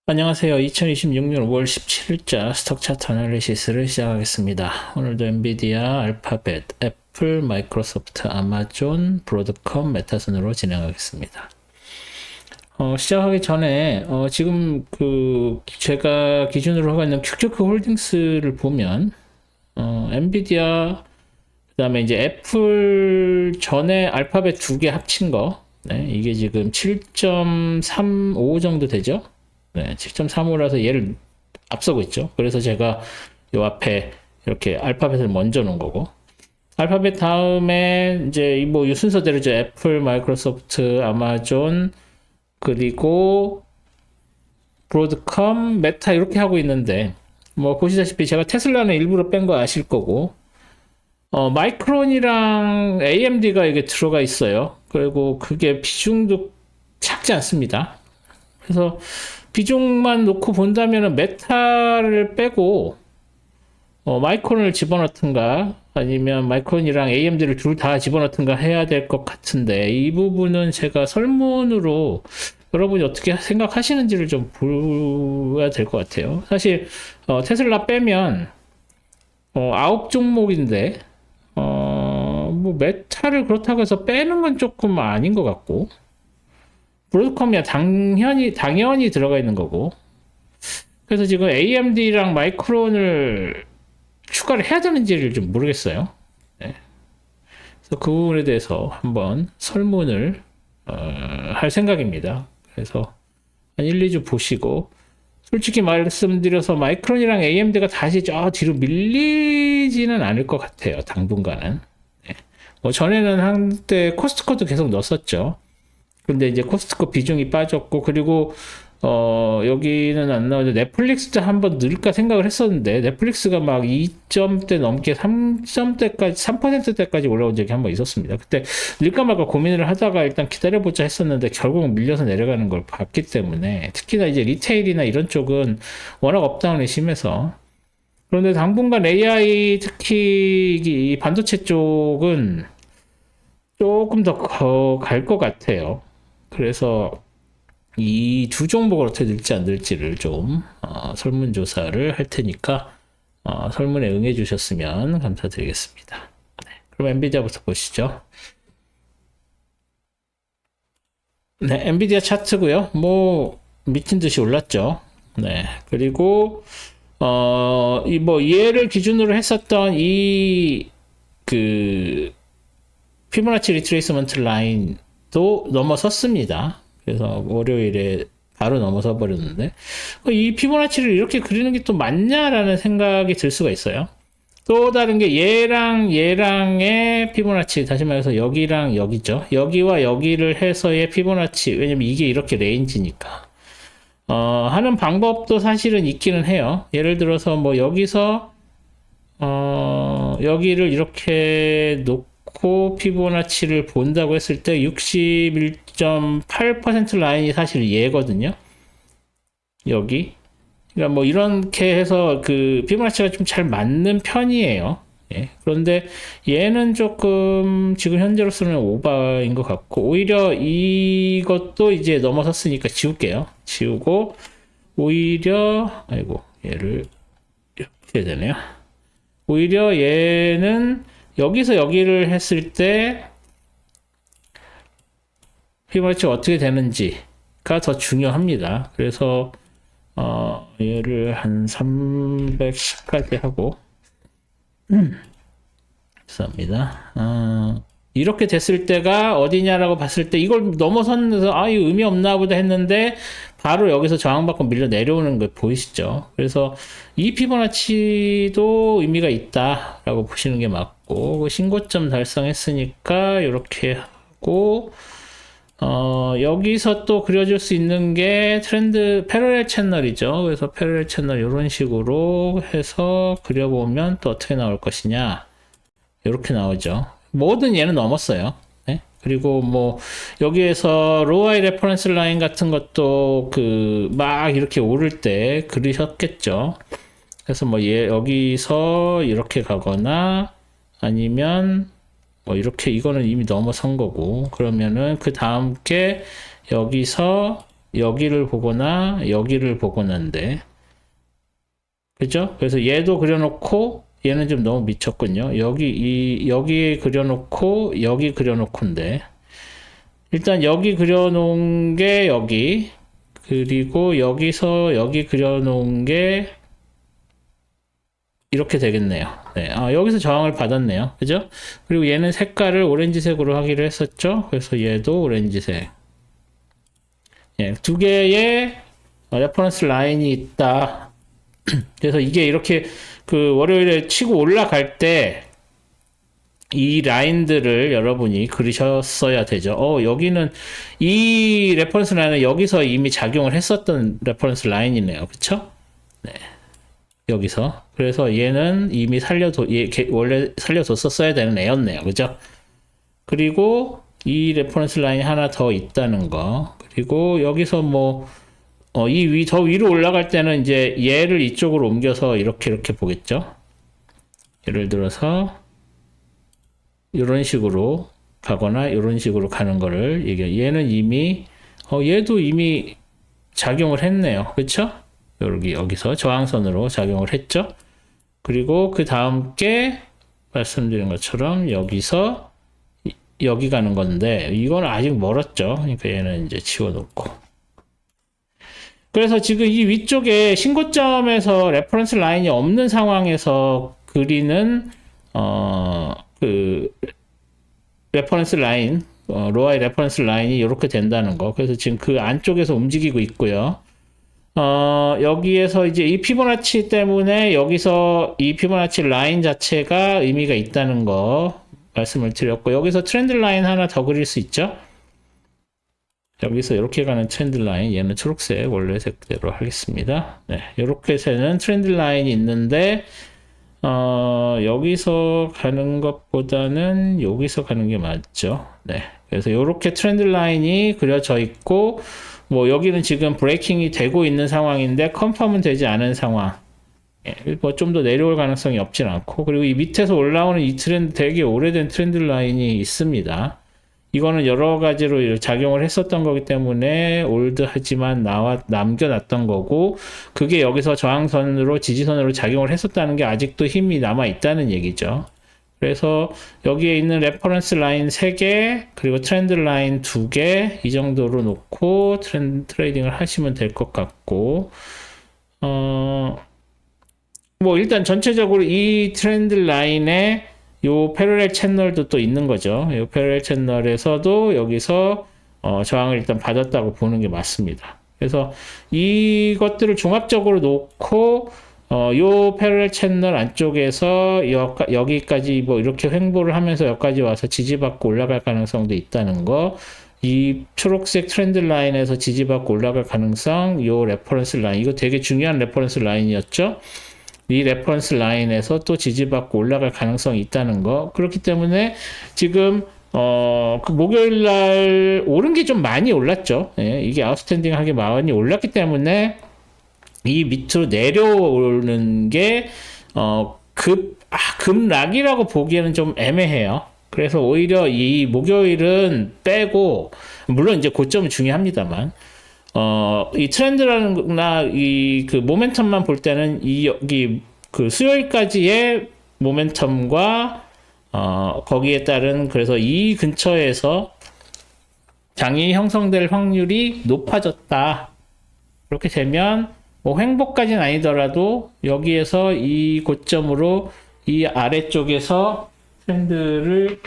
안녕하세요. 2026년 5월 17일자 스톡 차트 애널리시스를 시작하겠습니다. 오늘도 엔비디아, 알파벳, 애플, 마이크로소프트, 아마존, 브로드컴, 메타 순으로 진행하겠습니다. 시작하기 전에 지금 제가 기준으로 하고 있는 퀵저크 홀딩스를 보면 엔비디아 그다음에 이제 애플 전에 알파벳 두 개 합친 거, 네, 이게 지금 7.35 정도 되죠? 네, 7.35라서 얘를 앞서고 있죠. 그래서 제가 요 앞에 이렇게 알파벳을 먼저 놓은 거고, 알파벳 다음에 이제 뭐 이 순서대로죠. 애플, 마이크로소프트, 아마존, 그리고 브로드컴, 메타 이렇게 하고 있는데, 뭐 보시다시피 제가 테슬라는 일부러 뺀 거 아실 거고, 마이크론이랑 AMD가 이게 들어가 있어요. 그리고 그게 비중도 작지 않습니다. 그래서 비중만 놓고 본다면 메타를 빼고 마이크론을 집어넣든가 아니면 마이크론이랑 AMD를 둘 다 집어넣든가 해야 될 것 같은데, 이 부분은 제가 설문으로 여러분이 어떻게 생각하시는지를 좀 봐야 될 것 같아요. 사실 테슬라 빼면 9종목인데 뭐 메타를 그렇다고 해서 빼는 건 조금 아닌 것 같고, 브로드컴이야 당연히 들어가 있는 거고, 그래서 지금 AMD랑 마이크론을 추가를 해야 되는지를 좀 모르겠어요. 네. 그래서 그 부분에 대해서 한번 설문을 할 생각입니다. 그래서 한 1, 2주 보시고, 솔직히 말씀드려서 마이크론이랑 AMD가 다시 저 뒤로 밀리지는 않을 것 같아요. 당분간은. 네. 뭐 전에는 한때 코스트코도 계속 넣었었죠. 근데 이제 코스트코 비중이 빠졌고, 그리고 여기는 안 나오죠. 넷플릭스도 한번 넣을까 생각을 했었는데, 넷플릭스가 막 2점대 넘게 3점대까지 3%대까지 올라온 적이 한번 있었습니다. 그때 넣을까 말까 고민을 하다가 일단 기다려보자 했었는데, 결국 밀려서 내려가는 걸 봤기 때문에, 특히나 이제 리테일이나 이런 쪽은 워낙 업다운이 심해서. 그런데 당분간 AI, 특히 이 반도체 쪽은 조금 더 갈 것 같아요. 그래서 이 두 종목을 어떻게 늘지 안 늘지를 좀 설문조사를 할 테니까 설문에 응해 주셨으면 감사드리겠습니다. 네, 그럼 엔비디아부터 보시죠. 네, 엔비디아 차트고요. 뭐 미친 듯이 올랐죠. 네, 그리고 이 뭐 얘를 기준으로 했었던 이 피보나치 리트레이스먼트 라인도 넘어섰습니다. 그래서 월요일에 바로 넘어서 버렸는데, 이 피보나치를 이렇게 그리는 게 또 맞냐라는 생각이 들 수가 있어요. 또 다른 게 얘랑의 피보나치, 다시 말해서 여기랑 여기죠. 여기와 여기를 해서의 피보나치, 왜냐면 이게 이렇게 레인지니까 하는 방법도 사실은 있기는 해요. 예를 들어서 뭐 여기서 여기를 이렇게 놓고 피보나치를 본다고 했을 때 61.8% 라인이 사실 얘거든요. 여기. 그러니까 뭐 이렇게 해서 그 피보나치가 좀 잘 맞는 편이에요. 예. 그런데 얘는 조금 지금 현재로서는 오버인 것 같고, 오히려 이것도 이제 넘어섰으니까 지울게요. 지우고 오히려 얘를 이렇게 해야 되네요. 오히려 얘는 여기서 여기를 했을 때 피보나치가 어떻게 되는지가 더 중요합니다. 그래서 얘를 한 310까지 하고 죄송합니다. 이렇게 됐을 때가 어디냐라고 봤을 때, 이걸 넘어섰는데서 이거 의미 없나 보다 했는데 바로 여기서 저항받고 밀려 내려오는 거 보이시죠? 그래서 이 피보나치도 의미가 있다라고 보시는 게 맞고, 신고점 달성했으니까 이렇게 하고, 여기서 또 그려줄 수 있는 게 트렌드 패러렐 채널이죠. 그래서 패러렐 채널 이런 식으로 해서 그려보면 또 어떻게 나올 것이냐, 이렇게 나오죠. 뭐든 얘는 넘었어요. 네? 그리고 뭐 여기에서 로아이 레퍼런스 라인 같은 것도 막 이렇게 오를 때 그리셨겠죠. 그래서 뭐 여기서 이렇게 가거나 아니면 뭐 이렇게, 이거는 이미 넘어선 거고, 그러면은 그 다음 게 여기서 여기를 보거나 여기를 보거나인데, 그죠? 그래서 얘도 그려놓고 얘는 좀 너무 미쳤군요. 여기에 그려놓고 여기 그려놓고인데, 일단 여기 그려놓은 게 여기, 그리고 여기서 여기 그려놓은 게 이렇게 되겠네요. 네, 여기서 저항을 받았네요. 그죠? 그리고 얘는 색깔을 오렌지색으로 하기로 했었죠. 그래서 얘도 오렌지색. 예, 두 개의 레퍼런스 라인이 있다. 그래서 이게 이렇게 그 월요일에 치고 올라갈 때 이 라인들을 여러분이 그리셨어야 되죠. 여기는 이 레퍼런스 라인은 여기서 이미 작용을 했었던 레퍼런스 라인이네요. 그쵸? 네. 여기서. 그래서 얘는 이미 원래 살려뒀었어야 되는 애였네요. 그죠? 그리고 이 레퍼런스 라인이 하나 더 있다는 거. 그리고 여기서 뭐, 더 위로 올라갈 때는 이제 얘를 이쪽으로 옮겨서 이렇게 보겠죠? 예를 들어서, 이런 식으로 가거나 이런 식으로 가는 거를 얘는 이미, 얘도 이미 작용을 했네요. 그쵸? 여기서 저항선으로 작용을 했죠? 그리고 그 다음 게 말씀드린 것처럼 여기서 여기 가는 건데, 이건 아직 멀었죠? 그러니까 얘는 이제 지워놓고. 그래서 지금 이 위쪽에 신고점에서 레퍼런스 라인이 없는 상황에서 그리는, 레퍼런스 라인, 로아의 레퍼런스 라인이 이렇게 된다는 거. 그래서 지금 그 안쪽에서 움직이고 있고요. 여기에서 이제 이 피보나치 때문에 여기서 이 피보나치 라인 자체가 의미가 있다는 거 말씀을 드렸고, 여기서 트렌드 라인 하나 더 그릴 수 있죠? 여기서 이렇게 가는 트렌드 라인, 얘는 초록색 원래 색대로 하겠습니다. 네, 이렇게 새는 트렌드 라인이 있는데, 여기서 가는 것보다는 여기서 가는 게 맞죠. 네. 그래서 이렇게 트렌드 라인이 그려져 있고, 뭐 여기는 지금 브레이킹이 되고 있는 상황인데 컨펌은 되지 않은 상황. 뭐 좀 더 내려올 가능성이 없진 않고, 그리고 이 밑에서 올라오는 이 트렌드, 되게 오래된 트렌드 라인이 있습니다. 이거는 여러 가지로 작용을 했었던 거기 때문에 올드하지만 남겨놨던 거고, 그게 여기서 저항선으로 지지선으로 작용을 했었다는 게 아직도 힘이 남아 있다는 얘기죠. 그래서 여기에 있는 레퍼런스 라인 3개, 그리고 트렌드 라인 2개, 이 정도로 놓고 트레이딩을 하시면 될 것 같고, 뭐 일단 전체적으로 이 트렌드 라인에 요 패러렐 채널도 또 있는 거죠. 요 패러렐 채널에서도 여기서 저항을 일단 받았다고 보는 게 맞습니다. 그래서 이것들을 종합적으로 놓고 요 패러렐 채널 안쪽에서 여기까지 뭐 이렇게 횡보를 하면서 여기까지 와서 지지받고 올라갈 가능성도 있다는 거. 이 초록색 트렌드 라인에서 지지받고 올라갈 가능성, 요 레퍼런스 라인, 이거 되게 중요한 레퍼런스 라인이었죠. 이 레퍼런스 라인에서 또 지지받고 올라갈 가능성이 있다는 거. 그렇기 때문에 지금 그 목요일 날 오른 게 좀 많이 올랐죠. 예, 이게 아웃스탠딩하게 많이 올랐기 때문에 이 밑으로 내려오는 게 급락이라고 보기에는 좀 애매해요. 그래서 오히려 이 목요일은 빼고, 물론 이제 고점은 중요합니다만, 이 트렌드라는나 이 그 모멘텀만 볼 때는 여기 그 수요일까지의 모멘텀과 거기에 따른, 그래서 이 근처에서 장이 형성될 확률이 높아졌다. 그렇게 되면 뭐 횡보까지는 아니더라도 여기에서 이 고점으로 이 아래쪽에서 트렌드를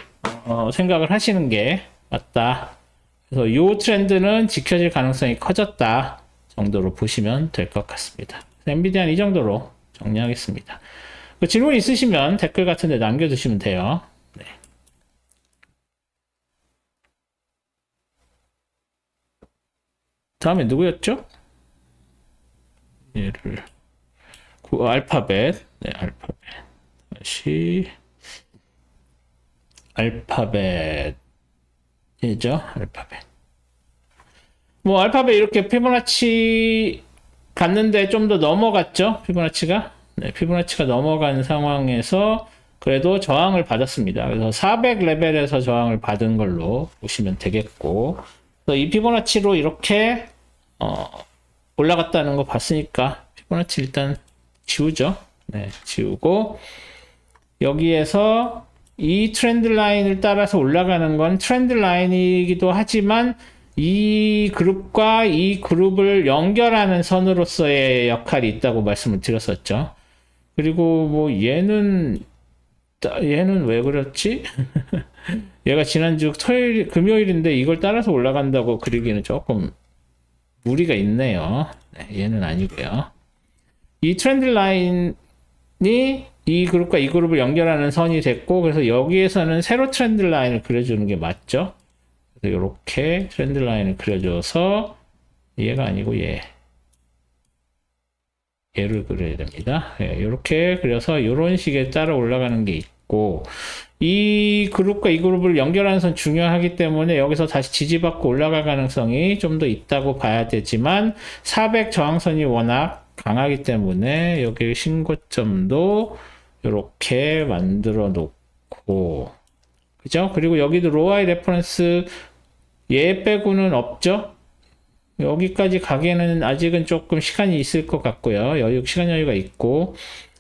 생각을 하시는 게 맞다. 그래서 이 트렌드는 지켜질 가능성이 커졌다 정도로 보시면 될 것 같습니다. 엔비디아는 이 정도로 정리하겠습니다. 그 질문 있으시면 댓글 같은 데 남겨주시면 돼요. 네. 다음에 누구였죠? 얘를 알파벳. 네, 알파벳. 다시 알파벳이죠. 알파벳. 뭐 알파벳 이렇게 피보나치 갔는데 좀 더 넘어갔죠. 피보나치가. 네, 피보나치가 넘어간 상황에서 그래도 저항을 받았습니다. 그래서 400 레벨에서 저항을 받은 걸로 보시면 되겠고, 그래서 이 피보나치로 이렇게 올라갔다는 거 봤으니까 피보나치 일단 지우죠. 네, 지우고 여기에서 이 트렌드 라인을 따라서 올라가는 건 트렌드 라인이기도 하지만 이 그룹과 이 그룹을 연결하는 선으로서의 역할이 있다고 말씀을 드렸었죠. 그리고 뭐 얘는 왜 그렇지? 얘가 지난주 금요일인데 이걸 따라서 올라간다고 그리기는 조금 무리가 있네요. 네, 얘는 아니고요. 이 트렌드 라인이 이 그룹과 이 그룹을 연결하는 선이 됐고, 그래서 여기에서는 세로 트렌드 라인을 그려주는 게 맞죠. 그래서 이렇게 트렌드 라인을 그려줘서 얘가 아니고 얘를 그려야 됩니다. 이렇게 그려서 이런 식에 따라 올라가는 게 있고, 이 그룹과 이 그룹을 연결하는 선 중요하기 때문에 여기서 다시 지지받고 올라갈 가능성이 좀 더 있다고 봐야 되지만 400 저항선이 워낙 강하기 때문에 여기 신고점도 이렇게 만들어 놓고, 그죠? 그리고 여기도 로아이 레퍼런스 얘 빼고는 없죠? 여기까지 가기에는 아직은 조금 시간이 있을 것 같고요. 시간 여유가 있고,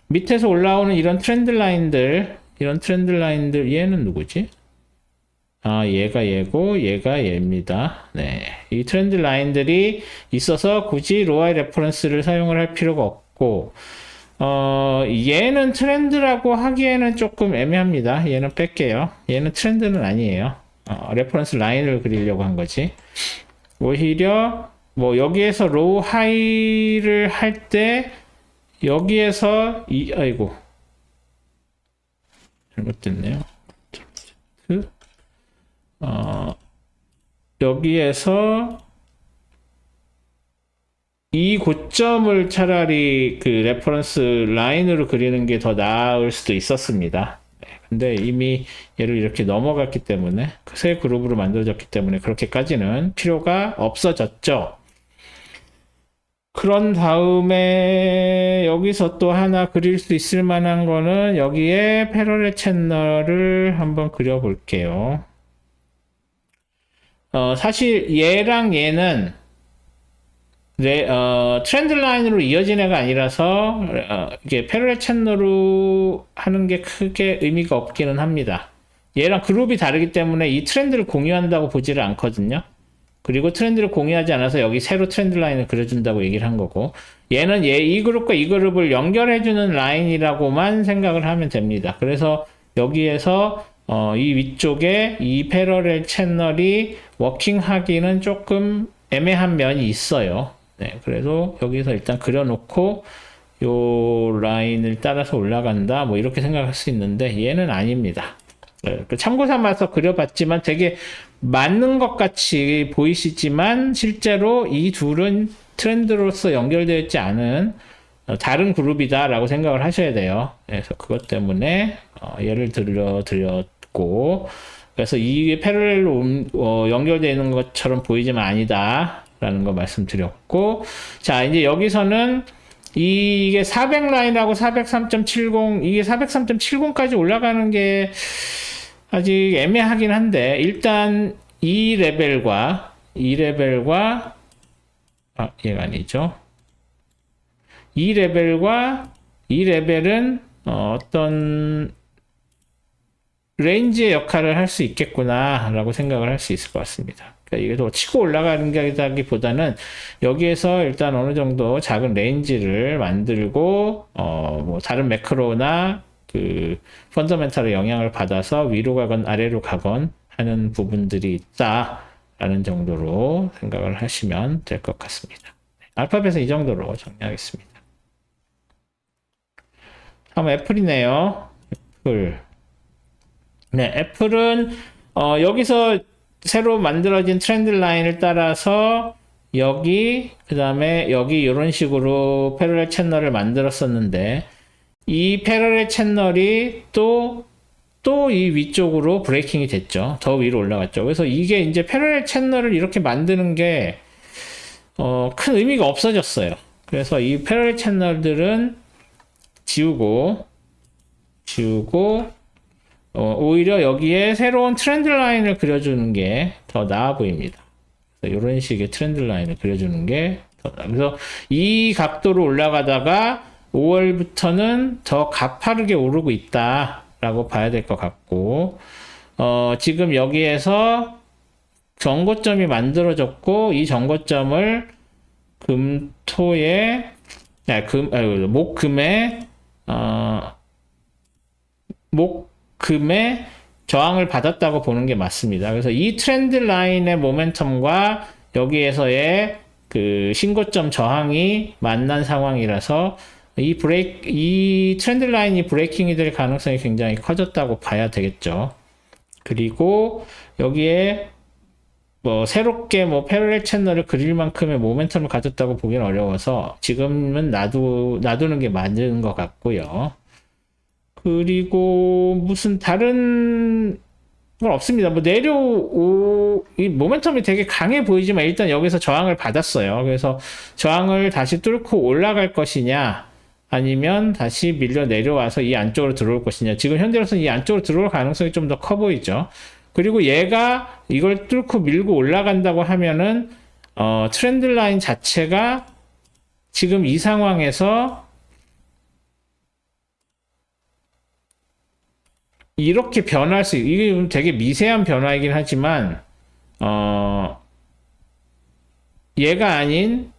밑에서 올라오는 이런 트렌드 라인들, 얘는 누구지? 아, 얘가 얘고, 얘가 얘입니다. 네. 이 트렌드 라인들이 있어서 굳이 로아이 레퍼런스를 사용을 할 필요가 없고, 얘는 트렌드라고 하기에는 조금 애매합니다. 얘는 뺄게요. 얘는 트렌드는 아니에요. 레퍼런스 라인을 그리려고 한 거지. 오히려 뭐 여기에서 로우 하이를 할 때 여기에서 아이고 잘못됐네요. 여기에서 이 고점을 차라리 그 레퍼런스 라인으로 그리는 게 더 나을 수도 있었습니다. 근데 이미 얘를 이렇게 넘어갔기 때문에 새 그룹으로 만들어졌기 때문에 그렇게까지는 필요가 없어졌죠. 그런 다음에 여기서 또 하나 그릴 수 있을 만한 거는 여기에 패러렐 채널을 한번 그려 볼게요. 사실 얘랑 얘는 트렌드 라인으로 이어진 애가 아니라서 이게 패러렐 채널로 하는 게 크게 의미가 없기는 합니다. 얘랑 그룹이 다르기 때문에 이 트렌드를 공유한다고 보지를 않거든요. 그리고 트렌드를 공유하지 않아서 여기 새로 트렌드 라인을 그려준다고 얘기를 한 거고, 얘는 이 그룹과 이 그룹을 연결해주는 라인이라고만 생각을 하면 됩니다. 그래서 여기에서 이 위쪽에 이 패러렐 채널이 워킹하기는 조금 애매한 면이 있어요. 네, 그래서 여기서 일단 그려놓고 요 라인을 따라서 올라간다 뭐 이렇게 생각할 수 있는데 얘는 아닙니다. 네, 참고 삼아서 그려봤지만 되게 맞는 것 같이 보이시지만 실제로 이 둘은 트렌드로서 연결되어 있지 않은 다른 그룹이다 라고 생각을 하셔야 돼요. 그래서 그것 때문에 예를 드렸고, 그래서 이게 패러렐로 연결되어 있는 것처럼 보이지만 아니다 라는 거 말씀드렸고, 자 이제 여기서는 이게 400 라인하고 403.70 이게 403.70까지 올라가는 게 아직 애매하긴 한데, 일단 이 레벨과 얘가 아니죠. 이 레벨은 어떤 레인지의 역할을 할 수 있겠구나 라고 생각을 할 수 있을 것 같습니다. 그러니까 이게 더 치고 올라가는 게기보다는 여기에서 일단 어느 정도 작은 레인지를 만들고 뭐 다른 매크로나 그 펀더멘탈의 영향을 받아서 위로 가건 아래로 가건 하는 부분들이 있다라는 정도로 생각을 하시면 될 것 같습니다. 알파벳은 이 정도로 정리하겠습니다. 다음 애플이네요. 애플. 네, 애플은 여기서 새로 만들어진 트렌드 라인을 따라서 여기 그 다음에 여기 이런 식으로 패러렐 채널을 만들었었는데, 이 패러렐 채널이 또 이 위쪽으로 브레이킹이 됐죠. 더 위로 올라갔죠. 그래서 이게 이제 패러렐 채널을 이렇게 만드는 게 큰 의미가 없어졌어요. 그래서 이 패러렐 채널들은 지우고 오히려 여기에 새로운 트렌드 라인을 그려주는 게 더 나아 보입니다. 이런 식의 트렌드 라인을 그려주는 게 더 나아요. 그래서 이 각도로 올라가다가 5월부터는 더 가파르게 오르고 있다라고 봐야 될 것 같고, 지금 여기에서 정고점이 만들어졌고, 이 정고점을 목금에 저항을 받았다고 보는 게 맞습니다. 그래서 이 트렌드 라인의 모멘텀과 여기에서의 그 신고점 저항이 만난 상황이라서 이 트렌드 라인이 브레이킹이 될 가능성이 굉장히 커졌다고 봐야 되겠죠. 그리고 여기에 뭐 새롭게 뭐 패러렐 채널을 그릴 만큼의 모멘텀을 가졌다고 보기는 어려워서 지금은 놔두는 게 맞는 것 같고요. 그리고 무슨 다른 건 없습니다. 뭐 이 모멘텀이 되게 강해 보이지만 일단 여기서 저항을 받았어요. 그래서 저항을 다시 뚫고 올라갈 것이냐, 아니면 다시 밀려 내려와서 이 안쪽으로 들어올 것이냐. 지금 현재로서는 이 안쪽으로 들어올 가능성이 좀 더 커 보이죠. 그리고 얘가 이걸 뚫고 밀고 올라간다고 하면은 트렌드 라인 자체가 지금 이 상황에서 이렇게 변할 이게 되게 미세한 변화이긴 하지만 얘가 아닌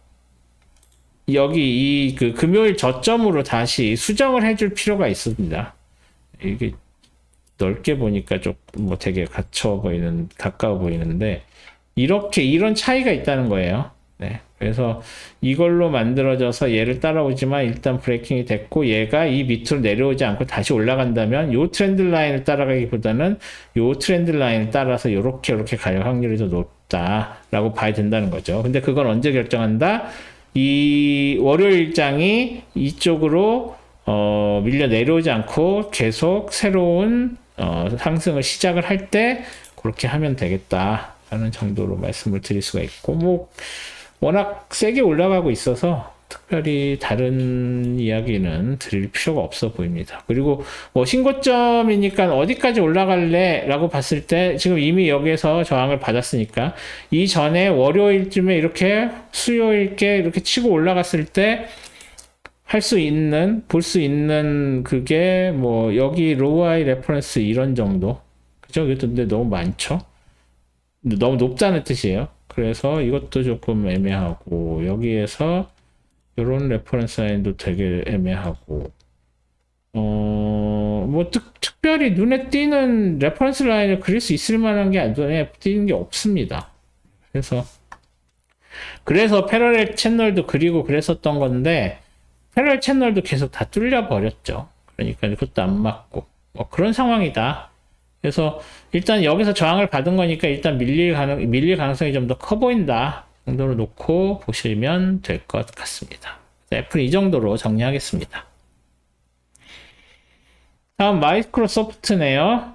여기 그 금요일 저점으로 다시 수정을 해줄 필요가 있습니다. 이게 넓게 보니까 좀 뭐 되게 가까워 보이는데 이런 차이가 있다는 거예요. 네. 그래서 이걸로 만들어져서 얘를 따라오지만 일단 브레이킹이 됐고, 얘가 이 밑으로 내려오지 않고 다시 올라간다면 요 트렌드 라인을 따라가기보다는 요 트렌드 라인을 따라서 요렇게 갈 확률이 더 높다라고 봐야 된다는 거죠. 근데 그건 언제 결정한다? 이 월요일 일장이 이쪽으로 밀려 내려오지 않고 계속 새로운 상승을 시작을 할 때 그렇게 하면 되겠다라는 정도로 말씀을 드릴 수가 있고, 뭐 워낙 세게 올라가고 있어서 특별히 다른 이야기는 드릴 필요가 없어 보입니다. 그리고 뭐 신고점이니까 어디까지 올라갈래? 라고 봤을 때 지금 이미 여기에서 저항을 받았으니까 이 전에 월요일쯤에 이렇게 수요일께 이렇게 치고 올라갔을 때 볼 수 있는 그게 뭐 여기 로우아이 레퍼런스 이런 정도. 그죠? 근데 너무 많죠? 너무 높다는 뜻이에요. 그래서 이것도 조금 애매하고, 여기에서 이런 레퍼런스 라인도 되게 애매하고, 뭐 특별히 눈에 띄는 레퍼런스 라인을 그릴 수 있을 만한 게 눈에 띄는 게 없습니다. 그래서 패러렐 채널도 그리고 그랬었던 건데, 패러렐 채널도 계속 다 뚫려 버렸죠. 그러니까 그것도 안 맞고 뭐 그런 상황이다. 그래서 일단 여기서 저항을 받은 거니까 일단 밀릴 가능성이 좀 더 커 보인다 정도로 놓고 보시면 될 것 같습니다. 애플은 이 정도로 정리하겠습니다. 다음 마이크로소프트네요.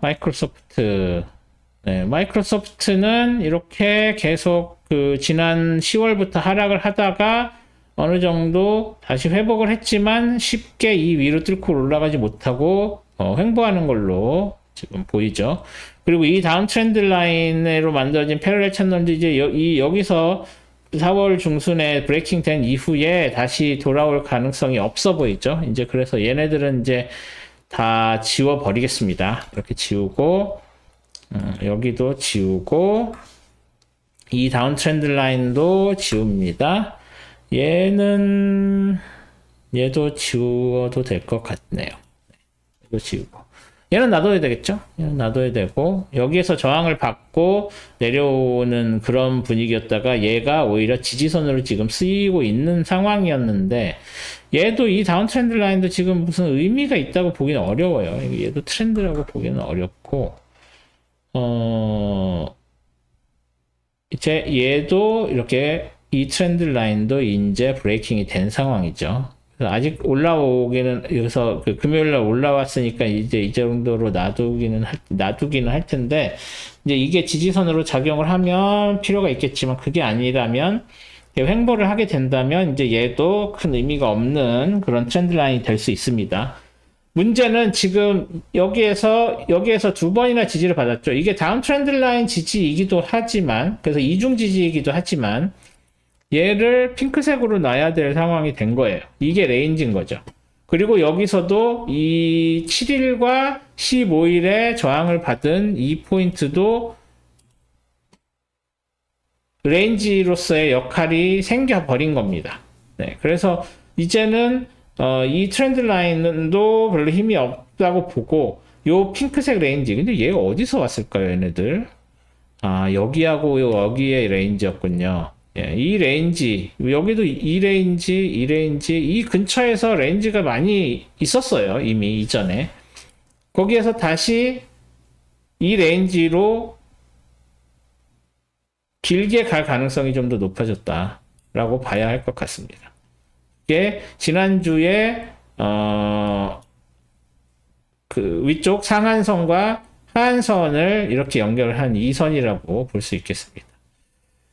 마이크로소프트는 이렇게 계속 그 지난 10월부터 하락을 하다가 어느 정도 다시 회복을 했지만 쉽게 이 위로 뚫고 올라가지 못하고 횡보하는 걸로 지금 보이죠. 그리고 이 다음 트렌드 라인으로 만들어진 패러렐 채널도 이제 여기서 4월 중순에 브레이킹 된 이후에 다시 돌아올 가능성이 없어 보이죠. 이제 그래서 얘네들은 이제 다 지워 버리겠습니다. 이렇게 지우고 여기도 지우고 이 다운 트렌드 라인도 지웁니다. 얘도 지워도 될 것 같네요. 이거 지우고. 얘는 놔둬야 되겠죠? 얘는 놔둬야 되고, 여기에서 저항을 받고 내려오는 그런 분위기였다가 얘가 오히려 지지선으로 지금 쓰이고 있는 상황이었는데, 얘도 이 다운 트렌드 라인도 지금 무슨 의미가 있다고 보기는 어려워요. 얘도 트렌드라고 보기는 어렵고, 이제 얘도 이렇게 이 트렌드 라인도 이제 브레이킹이 된 상황이죠. 그래서 아직 여기서 그 금요일날 올라왔으니까 이제 이 정도로 놔두기는 할 텐데, 이제 이게 지지선으로 작용을 하면 필요가 있겠지만, 그게 아니라면, 횡보를 하게 된다면, 이제 얘도 큰 의미가 없는 그런 트렌드 라인이 될 수 있습니다. 문제는 지금 여기에서 두 번이나 지지를 받았죠. 이게 다운 트렌드 라인 지지이기도 하지만, 그래서 이중 지지이기도 하지만, 얘를 핑크색으로 놔야 될 상황이 된 거예요. 이게 레인지인 거죠. 그리고 여기서도 이 7일과 15일에 저항을 받은 이 포인트도 레인지로서의 역할이 생겨버린 겁니다. 네, 그래서 이제는 이 트렌드 라인도 별로 힘이 없다고 보고 요 핑크색 레인지, 근데 얘가 어디서 왔을까요, 얘네들? 아, 여기하고 여기의 레인지였군요. 예, 이 레인지, 여기도 이 레인지, 이 근처에서 레인지가 많이 있었어요, 이미 이전에. 거기에서 다시 이 레인지로 길게 갈 가능성이 좀 더 높아졌다라고 봐야 할 것 같습니다. 이게 지난주에 그 위쪽 상한선과 하한선을 이렇게 연결한 이 선이라고 볼 수 있겠습니다.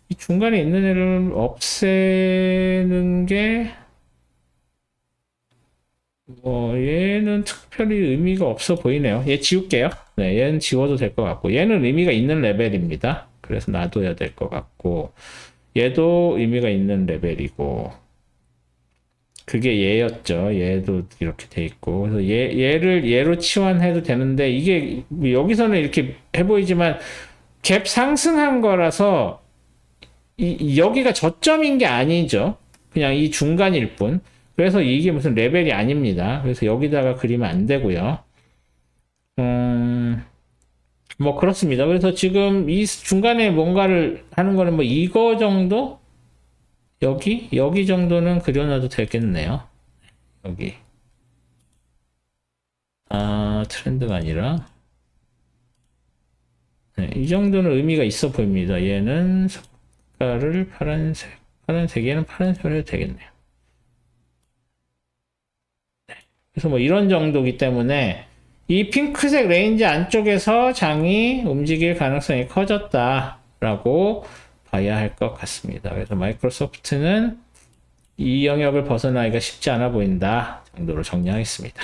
이 중간에 있는 애를 없애는 게 얘는 특별히 의미가 없어 보이네요. 얘 지울게요. 네, 얘는 지워도 될 것 같고, 얘는 의미가 있는 레벨입니다. 그래서 놔둬야 될 것 같고, 얘도 의미가 있는 레벨이고, 그게 얘였죠. 얘도 이렇게 돼 있고, 그래서 얘를 얘로 치환해도 되는데, 이게 여기서는 이렇게 해 보이지만 갭 상승한 거라서 여기가 저점인 게 아니죠. 그냥 이 중간일 뿐. 그래서 이게 무슨 레벨이 아닙니다. 그래서 여기다가 그리면 안 되고요. 뭐 그렇습니다. 그래서 지금 이 중간에 뭔가를 하는 거는 뭐 이거 정도? 여기 정도는 그려놔도 되겠네요. 여기. 아, 트렌드가 아니라. 네, 이 정도는 의미가 있어 보입니다. 얘는 색깔을 파란색, 얘는 파란색으로 해도 되겠네요. 네, 그래서 뭐 이런 정도기 때문에 이 핑크색 레인지 안쪽에서 장이 움직일 가능성이 커졌다라고 봐야 할 것 같습니다. 그래서 마이크로소프트는 이 영역을 벗어나기가 쉽지 않아 보인다 정도로 정리하겠습니다.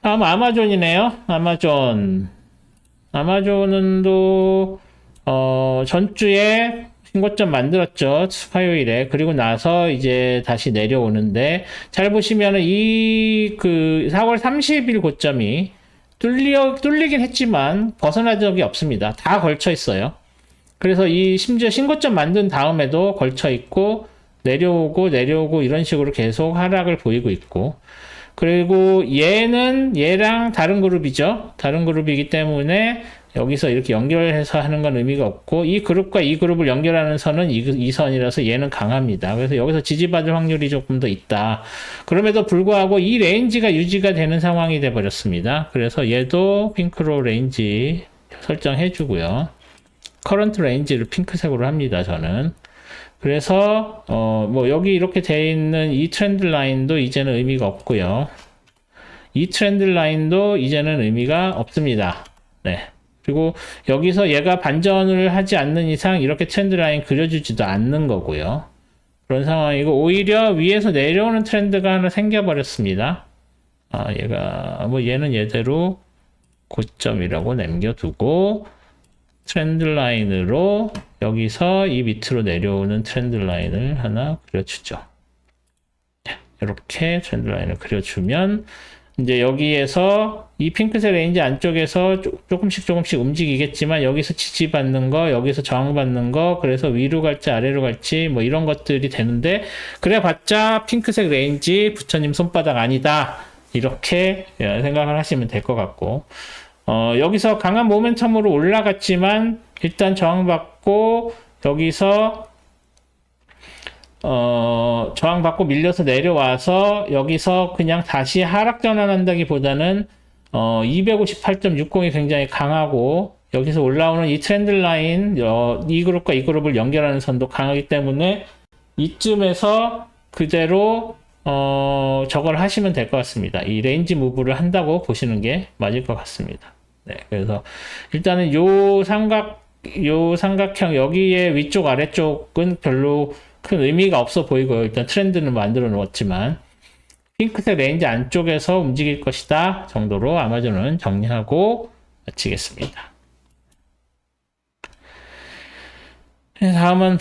다음 아마존이네요. 아마존은 또 전주에 신고점 만들었죠. 화요일에. 그리고 나서 이제 다시 내려오는데, 잘 보시면은 그 4월 30일 고점이 뚫리긴 했지만 벗어난 적이 없습니다. 다 걸쳐 있어요. 그래서 심지어 신고점 만든 다음에도 걸쳐 있고, 내려오고 이런 식으로 계속 하락을 보이고 있고, 그리고 얘랑 다른 그룹이죠. 다른 그룹이기 때문에 여기서 이렇게 연결해서 하는 건 의미가 없고, 이 그룹과 이 그룹을 연결하는 선은 이 선이라서 얘는 강합니다. 그래서 여기서 지지받을 확률이 조금 더 있다. 그럼에도 불구하고 이 레인지가 유지가 되는 상황이 돼 버렸습니다. 그래서 얘도 핑크로 레인지 설정해 주고요. 커런트 레인지를 핑크색으로 합니다, 저는. 그래서 뭐 여기 이렇게 돼 있는 이 트렌드 라인도 이제는 의미가 없고요. 이 트렌드 라인도 이제는 의미가 없습니다. 네. 그리고 여기서 얘가 반전을 하지 않는 이상 이렇게 트렌드 라인 그려주지도 않는 거고요. 그런 상황이고, 오히려 위에서 내려오는 트렌드가 하나 생겨버렸습니다. 얘는 얘대로 고점이라고 남겨두고, 트렌드 라인으로 여기서 이 밑으로 내려오는 트렌드 라인을 하나 그려주죠. 이렇게 트렌드 라인을 그려주면 이제 여기에서 이 핑크색 레인지 안쪽에서 조금씩 움직이겠지만, 여기서 지지받는 거, 여기서 저항받는 거, 그래서 위로 갈지 아래로 갈지 뭐 이런 것들이 되는데, 그래봤자 핑크색 레인지 부처님 손바닥 아니다, 이렇게 생각을 하시면 될 것 같고, 여기서 강한 모멘텀으로 올라갔지만 일단 저항받고, 여기서 저항받고 밀려서 내려와서 여기서 그냥 다시 하락 전환한다기보다는 258.60이 굉장히 강하고, 여기서 올라오는 이 트렌드 라인, 이 그룹과 이 그룹을 연결하는 선도 강하기 때문에 이쯤에서 그대로 저걸 하시면 될 것 같습니다. 이 레인지 무브를 한다고 보시는 게 맞을 것 같습니다. 네, 그래서 일단은 요 삼각형 여기에 위쪽 아래쪽은 별로 큰 의미가 없어 보이고요. 일단 트렌드는 만들어 놓았지만, 핑크색 레인지 안쪽에서 움직일 것이다 정도로 아마존은 정리하고 마치겠습니다. 다음은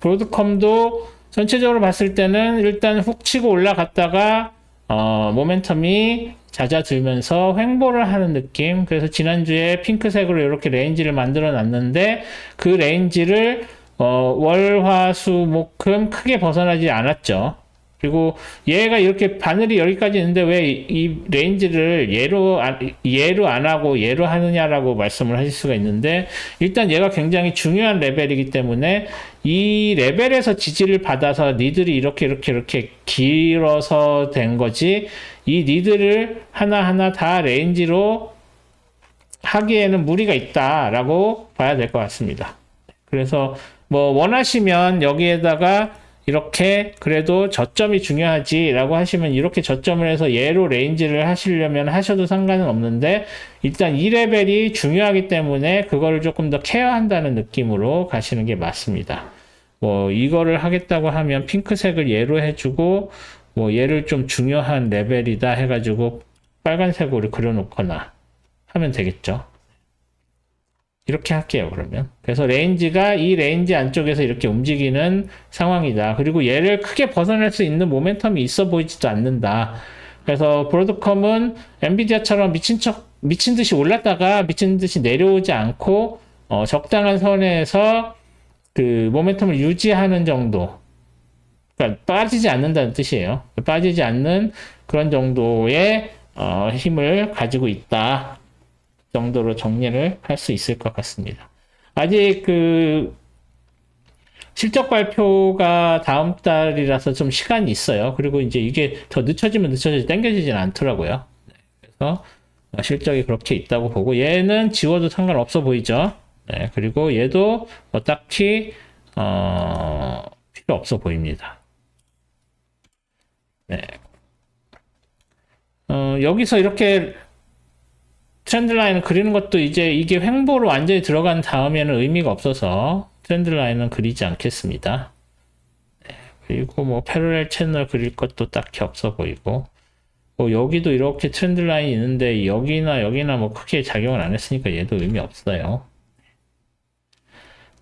브로드컴도 전체적으로 봤을 때는 일단 훅 치고 올라갔다가 모멘텀이 잦아들면서 횡보를 하는 느낌. 그래서 지난주에 핑크색으로 이렇게 레인지를 만들어 놨는데 그 레인지를 월, 화, 수, 목금 크게 벗어나지 않았죠. 그리고 얘가 이렇게 바늘이 여기까지 있는데 왜 이 레인지를 얘로 안 하고 얘로 하느냐라고 말씀을 하실 수가 있는데, 일단 얘가 굉장히 중요한 레벨이기 때문에 이 레벨에서 지지를 받아서 니들이 이렇게 길어서 된 거지, 이 니들을 하나하나 다 레인지로 하기에는 무리가 있다라고 봐야 될 것 같습니다. 그래서 뭐 원하시면 여기에다가 이렇게 그래도 저점이 중요하지라고 하시면 이렇게 저점을 해서 얘로 레인지를 하시려면 하셔도 상관은 없는데, 일단 이 레벨이 중요하기 때문에 그거를 조금 더 케어한다는 느낌으로 가시는 게 맞습니다. 뭐 이거를 하겠다고 하면 핑크색을 얘로 해주고 뭐 얘를 좀 중요한 레벨이다 해가지고 빨간색으로 그려놓거나 하면 되겠죠. 이렇게 할게요, 그러면. 그래서 레인지가 이 레인지 안쪽에서 이렇게 움직이는 상황이다. 그리고 얘를 크게 벗어날 수 있는 모멘텀이 있어 보이지도 않는다. 그래서 브로드컴은 엔비디아처럼 미친 듯이 올랐다가 미친 듯이 내려오지 않고, 적당한 선에서 그 모멘텀을 유지하는 정도. 그러니까 빠지지 않는다는 뜻이에요. 빠지지 않는 그런 정도의, 힘을 가지고 있다 정도로 정리를 할 수 있을 것 같습니다. 아직 그 실적 발표가 다음 달이라서 좀 시간이 있어요. 그리고 이제 이게 더 늦춰지면 당겨지진 않더라고요. 그래서 실적이 그렇게 있다고 보고, 얘는 지워도 상관없어 보이죠. 네, 그리고 얘도 뭐 딱히 필요 없어 보입니다. 네. 여기서 이렇게 트렌드 라인을 그리는 것도 이제 이게 횡보로 완전히 들어간 다음에는 의미가 없어서 트렌드 라인은 그리지 않겠습니다. 네, 그리고 뭐 패러렐 채널 그릴 것도 딱히 없어 보이고, 뭐 여기도 이렇게 트렌드 라인이 있는데 여기나 뭐 크게 작용을 안 했으니까 얘도 의미 없어요.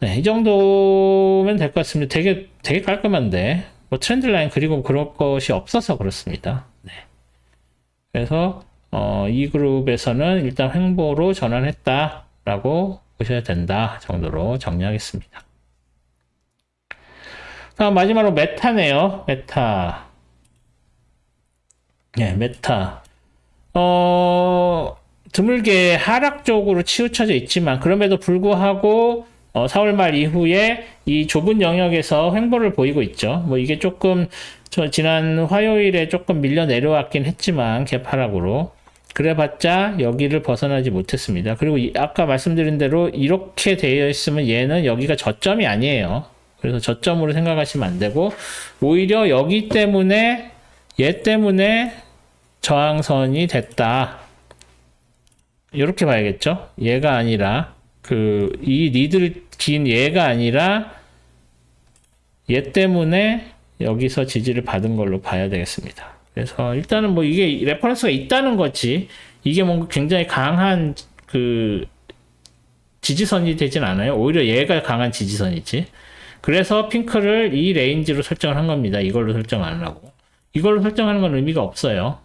네, 이 정도면 될 것 같습니다. 되게 깔끔한데 뭐 트렌드 라인 그리고 그럴 것이 없어서 그렇습니다. 네. 그래서 이 그룹에서는 일단 횡보로 전환했다라고 보셔야 된다 정도로 정리하겠습니다. 다음 마지막으로 메타네요. 메타. 네, 메타. 드물게 하락 쪽으로 치우쳐져 있지만 그럼에도 불구하고 4월 말 이후에 이 좁은 영역에서 횡보를 보이고 있죠. 뭐 이게 조금 지난 화요일에 조금 밀려 내려왔긴 했지만 개파락으로 그래봤자 여기를 벗어나지 못했습니다. 그리고 아까 말씀드린 대로 이렇게 되어 있으면 얘는 여기가 저점이 아니에요. 그래서 저점으로 생각하시면 안 되고, 오히려 여기 때문에 얘 때문에 저항선이 됐다. 이렇게 봐야겠죠. 얘가 아니라 이 니들 긴 얘가 아니라 얘 때문에 여기서 지지를 받은 걸로 봐야 되겠습니다. 그래서 일단은 뭐 이게 레퍼런스가 있다는 거지, 이게 뭔가 굉장히 강한 그 지지선이 되진 않아요. 오히려 얘가 강한 지지선이지. 그래서 핑크를 이 레인지로 설정을 한 겁니다. 이걸로 설정 안 하고. 이걸로 설정하는 건 의미가 없어요.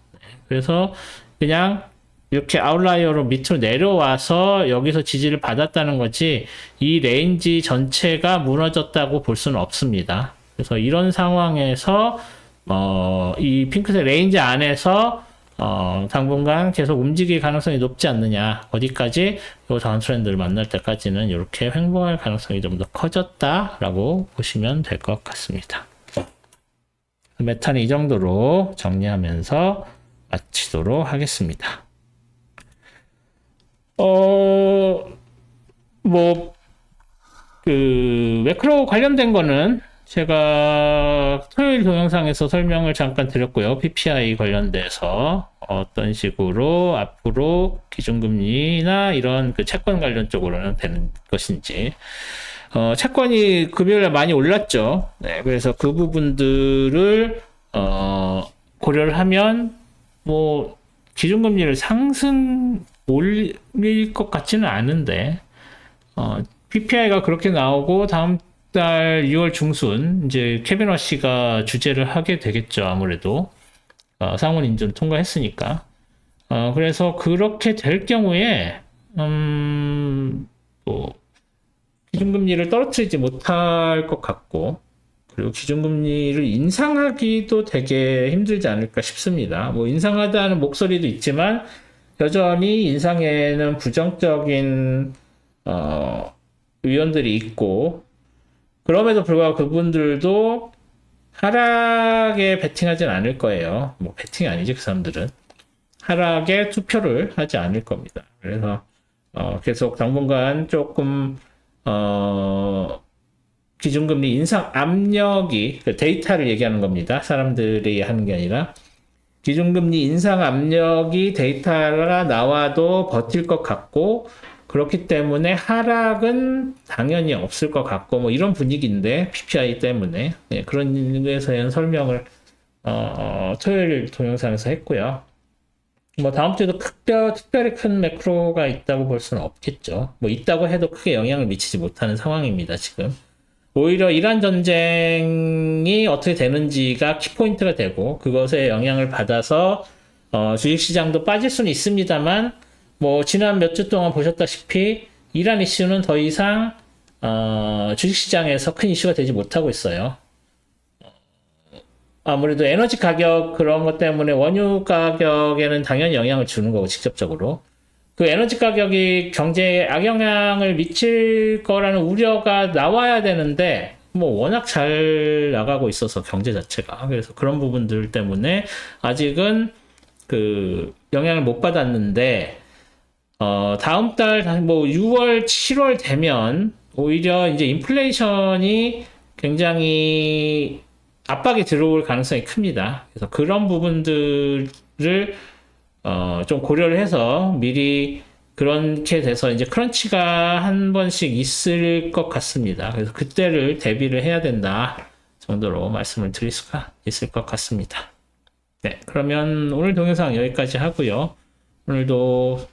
그래서 그냥 이렇게 아웃라이어로 밑으로 내려와서 여기서 지지를 받았다는 거지, 이 레인지 전체가 무너졌다고 볼 수는 없습니다. 그래서 이런 상황에서 이 핑크색 레인지 안에서 당분간 계속 움직일 가능성이 높지 않느냐, 어디까지 이 다운 트렌드를 만날 때까지는 이렇게 횡보할 가능성이 좀 더 커졌다라고 보시면 될 것 같습니다. 메타는 이 정도로 정리하면서 마치도록 하겠습니다. 매크로 관련된 거는 제가 토요일 동영상에서 설명을 잠깐 드렸고요. PPI 관련돼서 어떤 식으로 앞으로 기준금리나 이런 그 채권 관련 쪽으로는 되는 것인지, 채권이 금요일에 많이 올랐죠. 네, 그래서 그 부분들을 고려를 하면 뭐 기준금리를 상승 올릴 것 같지는 않은데 PPI가 그렇게 나오고 다음 달 6월 중순 이제 케빈 워시가 주재를 하게 되겠죠. 아무래도 상원 인준 통과했으니까. 그래서 그렇게 될 경우에 뭐 기준금리를 떨어뜨리지 못할 것 같고, 그리고 기준금리를 인상하기도 되게 힘들지 않을까 싶습니다. 뭐 인상하다는 목소리도 있지만 여전히 인상에는 부정적인 의원들이 있고, 그럼에도 불구하고 그분들도 하락에 베팅하진 않을 거예요. 뭐 베팅이 아니지, 그 사람들은. 하락에 투표를 하지 않을 겁니다. 그래서 계속 당분간 조금 기준금리 인상 압력이, 그 데이터를 얘기하는 겁니다. 사람들이 하는 게 아니라 기준금리 인상 압력이 데이터가 나와도 버틸 것 같고, 그렇기 때문에 하락은 당연히 없을 것 같고, 뭐 이런 분위기인데 PPI 때문에. 네, 그런 데서는 설명을 토요일 동영상에서 했고요. 뭐 다음 주에도 특별히 큰 매크로가 있다고 볼 수는 없겠죠. 뭐 있다고 해도 크게 영향을 미치지 못하는 상황입니다, 지금. 오히려 이란 전쟁이 어떻게 되는지가 키포인트가 되고, 그것에 영향을 받아서 주식시장도 빠질 수는 있습니다만, 뭐 지난 몇 주 동안 보셨다시피 이란 이슈는 더 이상 주식시장에서 큰 이슈가 되지 못하고 있어요. 아무래도 에너지 가격 그런 것 때문에 원유 가격에는 당연히 영향을 주는 거고, 직접적으로. 그 에너지 가격이 경제에 악영향을 미칠 거라는 우려가 나와야 되는데, 뭐 워낙 잘 나가고 있어서 경제 자체가. 그래서 그런 부분들 때문에 아직은 그 영향을 못 받았는데, 다음 달 뭐 6월, 7월 되면 오히려 이제 인플레이션이 굉장히 압박이 들어올 가능성이 큽니다. 그래서 그런 부분들을 좀 고려를 해서 미리 그렇게 돼서 이제 크런치가 한 번씩 있을 것 같습니다. 그래서 그때를 대비를 해야 된다 정도로 말씀을 드릴 수가 있을 것 같습니다. 네, 그러면 오늘 동영상 여기까지 하고요. 오늘도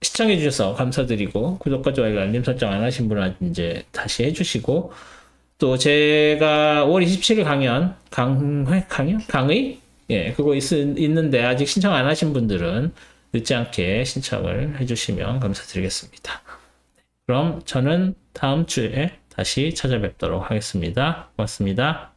시청해 주셔서 감사드리고, 구독과 좋아요, 알림 설정 안 하신 분은 이제 다시 해주시고, 또 제가 5월 27일 강의? 예, 그거 있는데 아직 신청 안 하신 분들은 늦지 않게 신청을 해주시면 감사드리겠습니다. 그럼 저는 다음 주에 다시 찾아뵙도록 하겠습니다. 고맙습니다.